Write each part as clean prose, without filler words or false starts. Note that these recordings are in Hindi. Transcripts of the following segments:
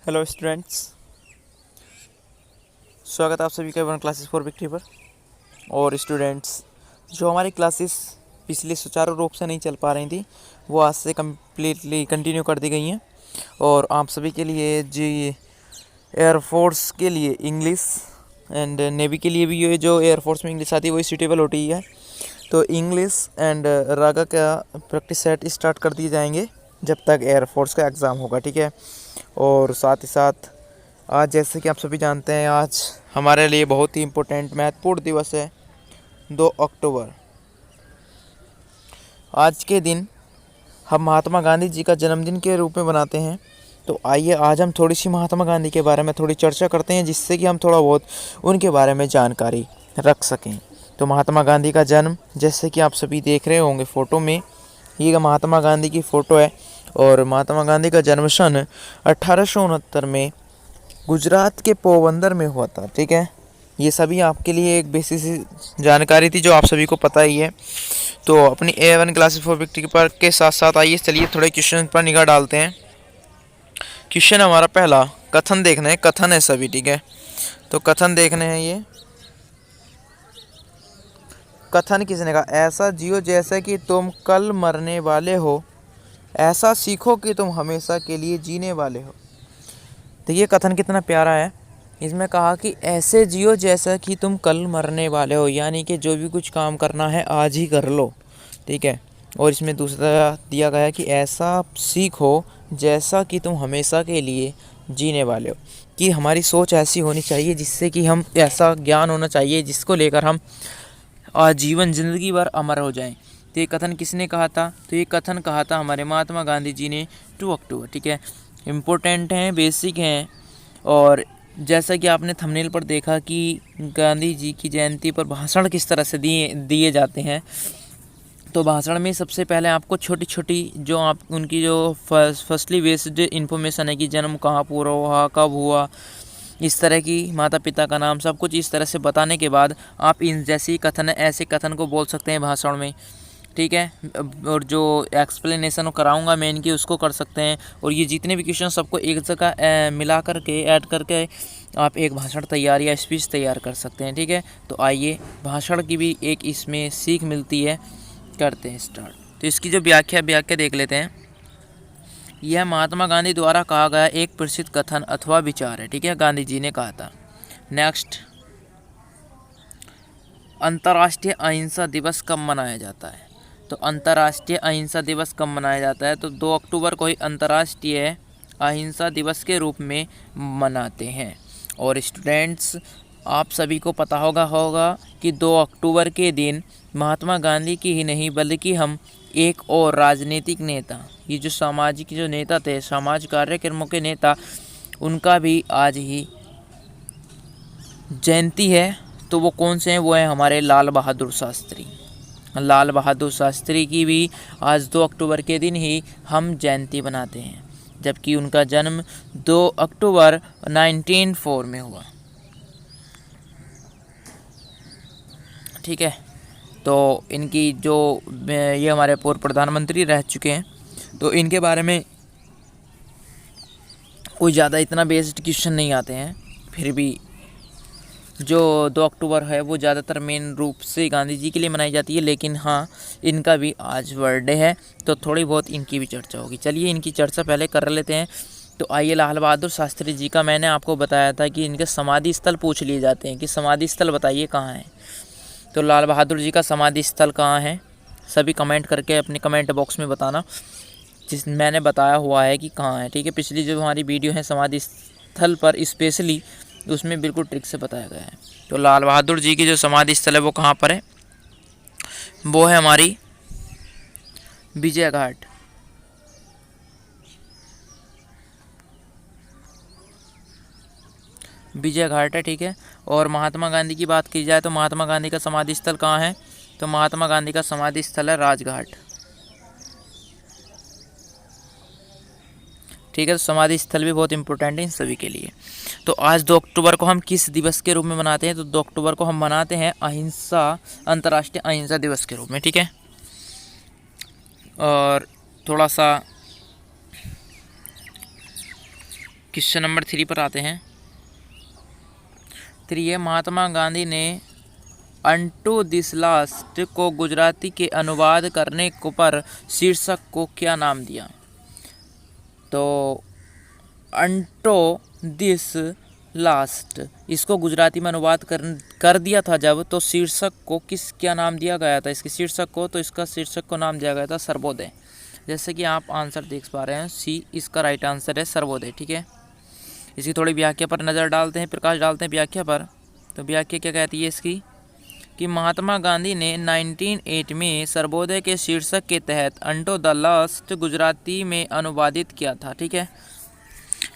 हेलो स्टूडेंट्स, स्वागत है आप सभी का वन क्लासेस फॉर विक्ट्री पर। और स्टूडेंट्स, जो हमारी क्लासेस पिछले सुचारू रूप से नहीं चल पा रही थी वो आज से कम्प्लीटली कंटिन्यू कर दी गई हैं। और आप सभी के लिए जी एयरफोर्स के लिए इंग्लिश एंड नेवी के लिए भी ये जो एयरफोर्स में इंग्लिश आती है वही सूटेबल होती है। तो इंग्लिश एंड रागा का प्रैक्टिस सेट स्टार्ट कर दिए जाएंगे जब तक एयरफोर्स का एग्ज़ाम होगा, ठीक है। और साथ ही साथ आज जैसे कि आप सभी जानते हैं आज हमारे लिए बहुत ही इम्पोर्टेंट महत्वपूर्ण दिवस है 2 अक्टूबर। आज के दिन हम महात्मा गांधी जी का जन्मदिन के रूप में बनाते हैं। तो आइए आज हम थोड़ी सी महात्मा गांधी के बारे में थोड़ी चर्चा करते हैं जिससे कि हम थोड़ा बहुत उनके बारे में जानकारी रख सकें। तो महात्मा गांधी का जन्म जैसे कि आप सभी देख रहे होंगे फ़ोटो में, ये महात्मा गांधी की फ़ोटो है। और महात्मा गांधी का जन्म सन 1869 में गुजरात के पोरबंदर में हुआ था, ठीक है। ये सभी आपके लिए एक बेसिक जानकारी थी जो आप सभी को पता ही है। तो अपनी A1 क्लासेस फॉर विक्ट्री पर के साथ साथ आइए चलिए थोड़े क्वेश्चन पर निगाह डालते हैं। क्वेश्चन हमारा पहला कथन देखना है, कथन है सभी, ठीक है। तो कथन देखने हैं ये। कथन किसने कहा? ऐसा जियो जैसे कि तुम कल मरने वाले हो, ऐसा सीखो कि तुम हमेशा के लिए जीने वाले हो। तो ये कथन कितना प्यारा है। इसमें कहा कि ऐसे जियो जैसा कि तुम कल मरने वाले हो, यानी कि जो भी कुछ काम करना है आज ही कर लो, ठीक है। और इसमें दूसरा दिया गया है कि ऐसा सीखो जैसा कि तुम हमेशा के लिए जीने वाले हो, कि हमारी सोच ऐसी होनी चाहिए जिससे कि हम ऐसा ज्ञान होना चाहिए जिसको लेकर हम आजीवन ज़िंदगी भर अमर हो जाएं। तो ये कथन किसने कहा था? तो ये कथन कहा था हमारे महात्मा गांधी जी ने 2 अक्टूबर, ठीक है। इम्पोर्टेंट हैं, बेसिक हैं। और जैसा कि आपने थंबनेल पर देखा कि गांधी जी की जयंती पर भाषण किस तरह से दिए जाते हैं। तो भाषण में सबसे पहले आपको छोटी छोटी जो आप उनकी जो फर्स्टली बेस्ड इन्फॉर्मेशन है कि जन्म कहाँ पूरा हुआ, कब हुआ, इस तरह की, माता पिता का नाम, सब कुछ इस तरह से बताने के बाद आप इन जैसी कथन ऐसे कथन को बोल सकते हैं भाषण में, ठीक है। और जो एक्सप्लेनेशन कराऊंगा मैं इनकी उसको कर सकते हैं। और ये जितने भी क्वेश्चन सबको एक जगह मिला करके ऐड करके आप एक भाषण तैयार या स्पीच तैयार कर सकते हैं, ठीक है। तो आइए भाषण की भी एक इसमें सीख मिलती है, करते हैं स्टार्ट। तो इसकी जो व्याख्या देख लेते हैं। यह महात्मा गांधी द्वारा कहा गया एक प्रसिद्ध कथन अथवा विचार है, ठीक है। गांधी जी ने कहा था। नेक्स्ट, अंतर्राष्ट्रीय अहिंसा दिवस कब मनाया जाता है? तो अंतर्राष्ट्रीय अहिंसा दिवस कब मनाया जाता है? तो 2 अक्टूबर को ही अंतर्राष्ट्रीय अहिंसा दिवस के रूप में मनाते हैं। और स्टूडेंट्स, आप सभी को पता होगा कि 2 अक्टूबर के दिन महात्मा गांधी की ही नहीं बल्कि हम एक और राजनीतिक नेता, ये जो सामाजिक जो नेता थे, समाज कार्यक्रमों के नेता, उनका भी आज ही जयंती है। तो वो कौन से हैं? वो हैं हमारे लाल बहादुर शास्त्री। लाल बहादुर शास्त्री की भी आज 2 अक्टूबर के दिन ही हम जयंती बनाते हैं, जबकि उनका जन्म 2 अक्टूबर 1904 में हुआ, ठीक है। तो इनकी जो ये हमारे पूर्व प्रधानमंत्री रह चुके हैं, तो इनके बारे में कोई ज़्यादा इतना बेस्ड क्वेश्चन नहीं आते हैं। फिर भी जो 2 अक्टूबर है वो ज़्यादातर मेन रूप से गांधी जी के लिए मनाई जाती है, लेकिन हाँ, इनका भी आज बर्थडे है तो थोड़ी बहुत इनकी भी चर्चा होगी। चलिए इनकी चर्चा पहले कर लेते हैं। तो आइए, लाल बहादुर शास्त्री जी का मैंने आपको बताया था कि इनके समाधि स्थल पूछ लिए जाते हैं कि समाधि स्थल बताइए कहाँ है। तो लाल बहादुर जी का समाधि स्थल कहाँ है? सभी कमेंट करके अपने कमेंट बॉक्स में बताना, जिस मैंने बताया हुआ है कि कहाँ है, ठीक है। पिछली जो हमारी वीडियो है समाधि स्थल पर स्पेशली, उसमें बिल्कुल ट्रिक से बताया गया है। तो लाल बहादुर जी की जो समाधि स्थल है वो कहाँ पर है? वो है हमारी विजय घाट। विजय घाट है, ठीक है। और महात्मा गांधी की बात की जाए तो महात्मा गांधी का समाधि स्थल कहाँ है? तो महात्मा गांधी का समाधि स्थल है राजघाट, ठीक है। तो समाधि स्थल भी बहुत इंपॉर्टेंट है इन सभी के लिए। तो आज 2 अक्टूबर को हम किस दिवस के रूप में मनाते हैं? तो 2 अक्टूबर को हम मनाते हैं अंतर्राष्ट्रीय अहिंसा दिवस के रूप में, ठीक है। और थोड़ा सा क्वेश्चन नंबर 3 पर आते हैं। 3 है, महात्मा गांधी ने अंटू दिस लास्ट को गुजराती के अनुवाद करने को पर शीर्षक को क्या नाम दिया? तो अंटो दिस लास्ट, इसको गुजराती में अनुवाद कर दिया था जब, तो शीर्षक को क्या नाम दिया गया था इसके शीर्षक को? तो इसका शीर्षक को नाम दिया गया था सर्वोदय। जैसे कि आप आंसर देख पा रहे हैं, सी इसका राइट आंसर है सर्वोदय। ठीक है, इसकी थोड़ी व्याख्या पर नज़र डालते हैं, प्रकाश डालते हैं व्याख्या पर। तो व्याख्या क्या कहती है इसकी कि महात्मा गांधी ने 1908 में सर्वोदय के शीर्षक के तहत अंटो द लास्ट गुजराती में अनुवादित किया था। ठीक है,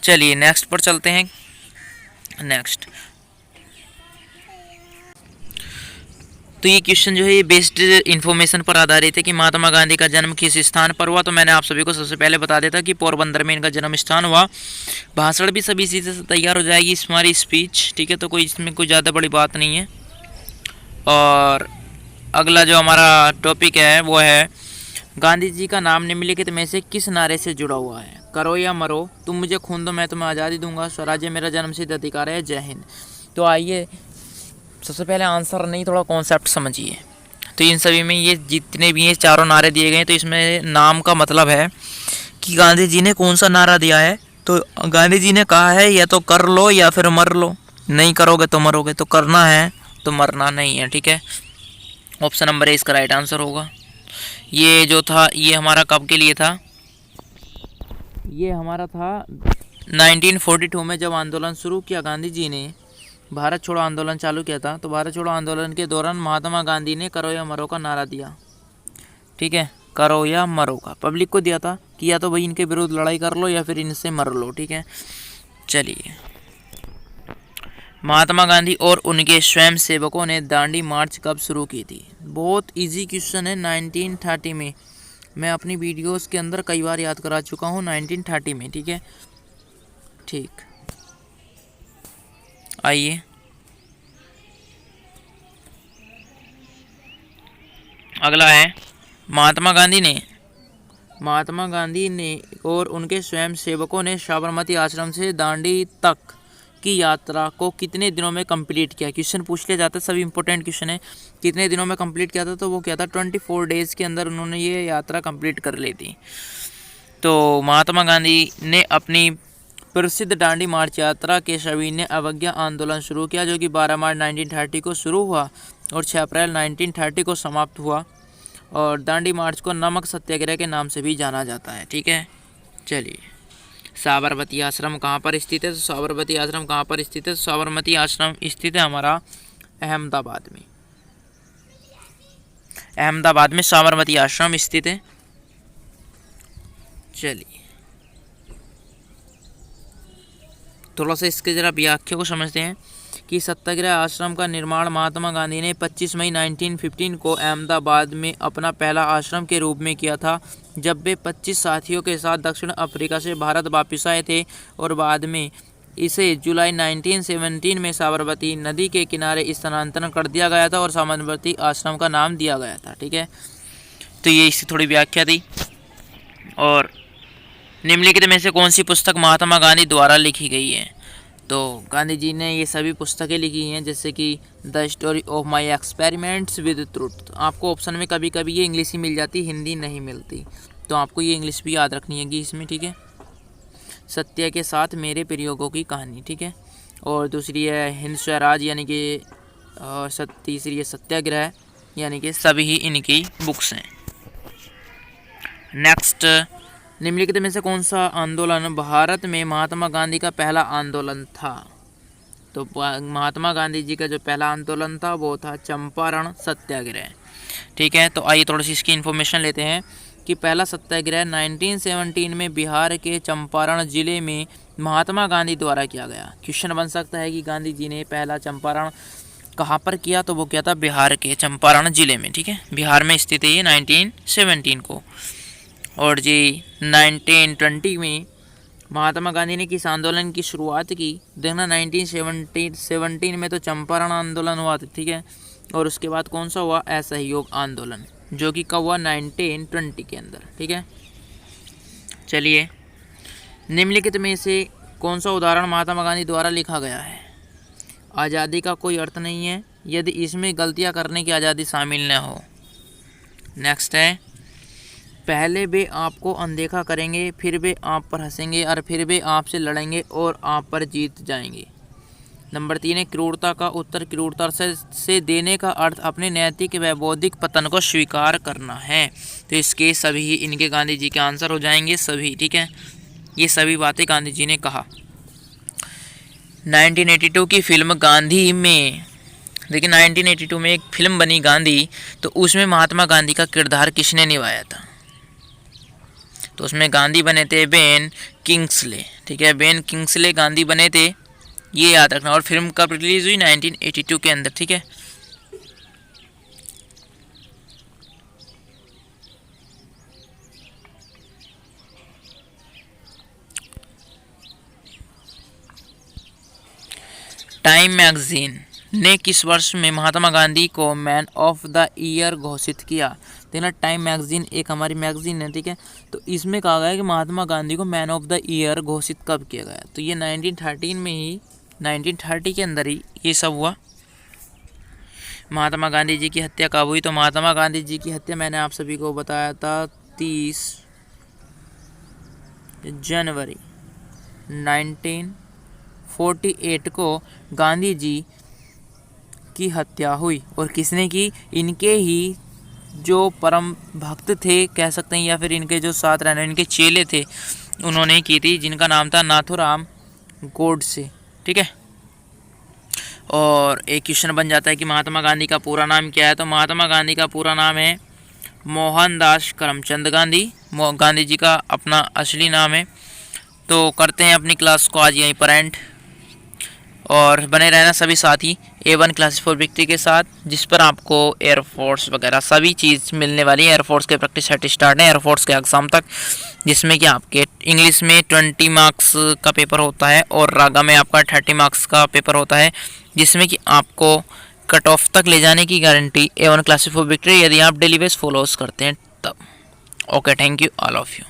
चलिए नेक्स्ट पर चलते हैं। नेक्स्ट तो ये क्वेश्चन जो है ये बेस्ड इन्फॉर्मेशन पर आधारित है कि महात्मा गांधी का जन्म किस स्थान पर हुआ। तो मैंने आप सभी को सबसे पहले बता देता कि पोरबंदर में इनका जन्म स्थान हुआ। भाषण भी सभी चीज़ें से तैयार हो जाएगी, हमारी स्पीच। ठीक है, तो कोई इसमें कोई ज़्यादा बड़ी बात नहीं है। और अगला जो हमारा टॉपिक है वो है गांधी जी का नाम निम्नलिखित में से किस नारे से जुड़ा हुआ है? करो या मरो, तुम मुझे खून दो मैं तुम्हें आज़ादी दूंगा, स्वराज्य मेरा जन्मसिद्ध अधिकार है, जय हिंद। तो आइए सबसे पहले आंसर नहीं, थोड़ा कॉन्सेप्ट समझिए। तो इन सभी में ये जितने भी ये चारों नारे दिए गए हैं, तो इसमें नाम का मतलब है कि गांधी जी ने कौन सा नारा दिया है। तो गांधी जी ने कहा है या तो कर लो या फिर मर लो, नहीं करोगे तो मरोगे, तो करना है तो मरना नहीं है। ठीक है, ऑप्शन नंबर ए इसका राइट आंसर होगा। ये जो था ये हमारा कब के लिए था? ये हमारा था 1942 में, जब आंदोलन शुरू किया गांधी जी ने, भारत छोड़ो आंदोलन चालू किया था। तो भारत छोड़ो आंदोलन के दौरान महात्मा गांधी ने करो या मरो का नारा दिया। ठीक है, करो या मरो का पब्लिक को दिया था कि या तो भाई इनके विरुद्ध लड़ाई कर लो या फिर इनसे मर लो। ठीक है, चलिए महात्मा गांधी और उनके स्वयं सेवकों ने दांडी मार्च कब शुरू की थी? बहुत इजी क्वेश्चन है। 1930 में, मैं अपनी वीडियोस के अंदर कई बार याद करा चुका हूँ, 1930 में। ठीक है, ठीक, आइए अगला है महात्मा गांधी ने और उनके स्वयं सेवकों ने साबरमती आश्रम से दांडी तक की यात्रा को कितने दिनों में कंप्लीट किया? क्वेश्चन पूछ लिया जाता है, सभी इंपॉर्टेंट क्वेश्चन है। कितने दिनों में कंप्लीट किया था? तो वो क्या था, 24 डेज के अंदर उन्होंने ये यात्रा कंप्लीट कर ली थी। तो महात्मा गांधी ने अपनी प्रसिद्ध दांडी मार्च यात्रा के सविनय अवज्ञा आंदोलन शुरू किया, जो कि 12 मार्च 1930 को शुरू हुआ और 6 अप्रैल 1930 को समाप्त हुआ। और दांडी मार्च को नमक सत्याग्रह के नाम से भी जाना जाता है। ठीक है, चलिए साबरमती आश्रम कहाँ पर स्थित है? तो साबरमती आश्रम कहाँ पर स्थित है? साबरमती आश्रम स्थित है हमारा अहमदाबाद में। अहमदाबाद में साबरमती आश्रम स्थित है। चलिए थोड़ा सा इसके जरा व्याख्या को समझते हैं कि सत्याग्रह आश्रम का निर्माण महात्मा गांधी ने 25 मई 1915 को अहमदाबाद में अपना पहला आश्रम के रूप में किया था, जब वे 25 साथियों के साथ दक्षिण अफ्रीका से भारत वापस आए थे। और बाद में इसे जुलाई 1917 में साबरमती नदी के किनारे स्थानांतरण कर दिया गया था और साबरमती आश्रम का नाम दिया गया था। ठीक है, तो ये इसकी थोड़ी व्याख्या थी। और निम्नलिखित में से कौन सी पुस्तक महात्मा गांधी द्वारा लिखी गई है? तो गांधी जी ने ये सभी पुस्तकें लिखी हैं, जैसे कि the story of my experiments with truth. आपको ऑप्शन में कभी कभी ये इंग्लिश ही मिल जाती, हिंदी नहीं मिलती, तो आपको ये इंग्लिश भी याद रखनी है इसमें। ठीक है, सत्य के साथ मेरे प्रयोगों की कहानी। ठीक है, और दूसरी है हिंद स्वराज यानी कि तीसरी है सत्याग्रह, यानी कि सभी ही इनकी बुक्स हैं। नेक्स्ट, निम्नलिखित में से कौन सा आंदोलन भारत में महात्मा गांधी का पहला आंदोलन था? तो महात्मा गांधी जी का जो पहला आंदोलन था वो था चंपारण सत्याग्रह। ठीक है, तो आइए थोड़ी सी इसकी इन्फॉर्मेशन लेते हैं कि पहला सत्याग्रह 1917 में बिहार के चंपारण जिले में महात्मा गांधी द्वारा किया गया। क्वेश्चन बन सकता है कि गांधी जी ने पहला चंपारण कहाँ पर किया? तो वो किया था बिहार के चंपारण जिले में। ठीक है, बिहार में स्थित है ये 1917 को। और जी 1920 में महात्मा गांधी ने किस आंदोलन की शुरुआत की? देखना 1917 में तो चंपारण आंदोलन हुआ था। ठीक है, और उसके बाद कौन सा हुआ? असहयोग आंदोलन, जो कि कब हुआ? 1920 के अंदर। ठीक है, चलिए निम्नलिखित में से कौन सा उदाहरण महात्मा गांधी द्वारा लिखा गया है? आज़ादी का कोई अर्थ नहीं है यदि इसमें गलतियां करने की आज़ादी शामिल न हो। नेक्स्ट है, पहले वे आपको अनदेखा करेंगे, फिर वे आप पर हंसेंगे और फिर वे आपसे लड़ेंगे और आप पर जीत जाएंगे। नंबर 3 है, क्रूरता का उत्तर क्रूरता से देने का अर्थ अपने नैतिक व बौद्धिक पतन को स्वीकार करना है। तो इसके सभी इनके गांधी जी के आंसर हो जाएंगे सभी। ठीक है, ये सभी बातें गांधी जी ने कहा। 1982 की फिल्म गांधी में, देखिए 1982 में एक फिल्म बनी गांधी, तो उसमें महात्मा गांधी का किरदार किसने निभाया था? तो उसमें गांधी बने थे बेन किंग्सले। ठीक है, बेन किंग्सले गांधी बने थे, ये याद रखना। और फिल्म कब रिलीज हुई? 1982 के अंदर। ठीक है, टाइम मैगजीन ने किस वर्ष में महात्मा गांधी को मैन ऑफ द ईयर घोषित किया? देखना, टाइम मैगजीन एक हमारी मैगजीन है। ठीक है, तो इसमें कहा गया है कि महात्मा गांधी को मैन ऑफ द ईयर घोषित कब किया गया? तो ये 1913 में ही, 1930 के अंदर ही ये सब हुआ। महात्मा गांधी जी की हत्या कब हुई? तो महात्मा गांधी जी की हत्या मैंने आप सभी को बताया था 30 जनवरी 1948 को गांधी जी की हत्या हुई। और किसने की? इनके ही जो परम भक्त थे कह सकते हैं, या फिर इनके जो साथ रहने इनके चेले थे, उन्होंने की थी, जिनका नाम था नाथूराम गोडसे। ठीक है, और एक क्वेश्चन बन जाता है कि महात्मा गांधी का पूरा नाम क्या है? तो महात्मा गांधी का पूरा नाम है मोहनदास करमचंद गांधी। गांधी जी का अपना असली नाम है। तो करते हैं अपनी क्लास को आज यहीं पर एंड, और बने रहना सभी साथी A1 क्लासेस फॉर विक्ट्री के साथ, जिस पर आपको एयरफोर्स वगैरह सभी चीज़ मिलने वाली है। एयरफोर्स के प्रैक्टिस सेट स्टार्ट है एयरफोर्स के एग्ज़ाम तक, जिसमें कि आपके इंग्लिश में 20 मार्क्स का पेपर होता है और रागा में आपका 30 मार्क्स का पेपर होता है, जिसमें कि आपको कट ऑफ तक ले जाने की guarantee A1 classes for victory, यदि आप डेली बेस फॉलोअर्स करते हैं तब। Okay, thank you all of you.